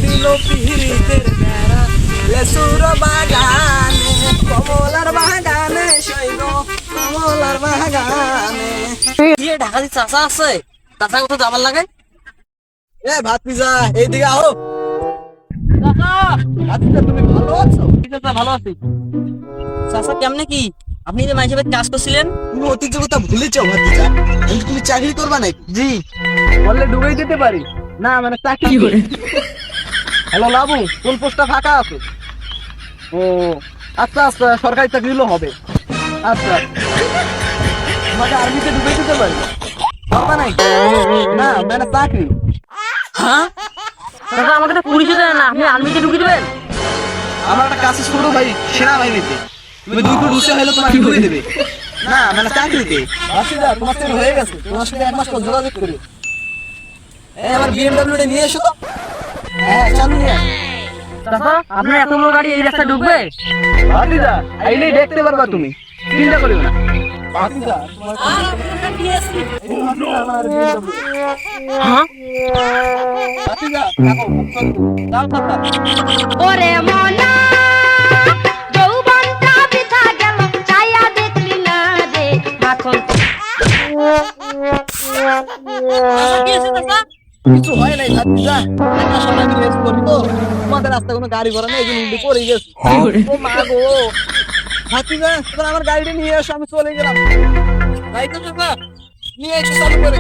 দিল পিহিতের বেড়া লেসুর বাগানে কমলার বাগানে শৈব কমলার বাগানে। কি ঢাকা দি চাচা আছে, চাচা কোথাও যাবার লাগে? এ ভাত পিজা এইদিকে আও। চাচা, আচ্ছা তুমি ভালো আছো? চাচা ভালো আছি। চাচা কেমনে কি আপনি যে মাইসে কাজ করছিলেন? তুমি অতীত কথা ভুলেছো ভাতিজা? তুমি চাকরি করবা নাকি? জি। বললে ডুবেই দিতে পারি না, মানে চাকরি করে। হ্যালো লাবু, কোন পোস্টটা ফাঁকা আছে? ও আচ্ছা আচ্ছা, সরকারি চাকরি হলেও হবে। আচ্ছা তোমাকে আর্মিতে ডুবে দিতে পারি? পারবা নাই? না মানে চাকরি। হ্যাঁ চাচা, আমাকে তো পুলিশে দেয় না, আপনি আর্মিতে ঢুকিয়ে দেবেন? আমার একটা কাছে ছোট ভাই সেনাবাহিনীতে, তুমি 2 ফুট উঁচু হলে তোমাকে ঢুকিয়ে দেবে। না মানে চাকরিতে। বাসিদা তোমার চাকরি হয়ে গেছে, তোমার সাথে 1 মাস পর যোগাযোগ করি। এই আমার বিএমডব্লিউটা নিয়ে এসো তো। হ্যাঁ চালু নিয়ে আসো। চাচা, আপনার এত বড় গাড়ি এই রাস্তায় ঢুকবে? ভাতিজা আইলেই দেখতে পারবা তুমি, চিন্তা করিও না। ভাতিজা তোমার আমার BMW। হ্যাঁ ভাতিজা থাকো, যাও চাচা। ওরে মনা যৌবনটা বৃথা গেল, ছায়া দেখলি না রে মাখন। চাচা, কি হয়েছে চাচা? কিছু হয় নাই ভাতিজা, একটা সময় আমি রেস্ট করি তো, তোমাদের রাস্তায় কোনো গাড়ি ঘোড়া নেই, এই জন্য উল্টে পড়ে গেছে। ও মা গো ভাতিজা, এবার আমার গাড়িটা নিয়ে এসো, আমি চলে গেলাম। তাই তো চাচা। নিয়ে এসো চালু করে।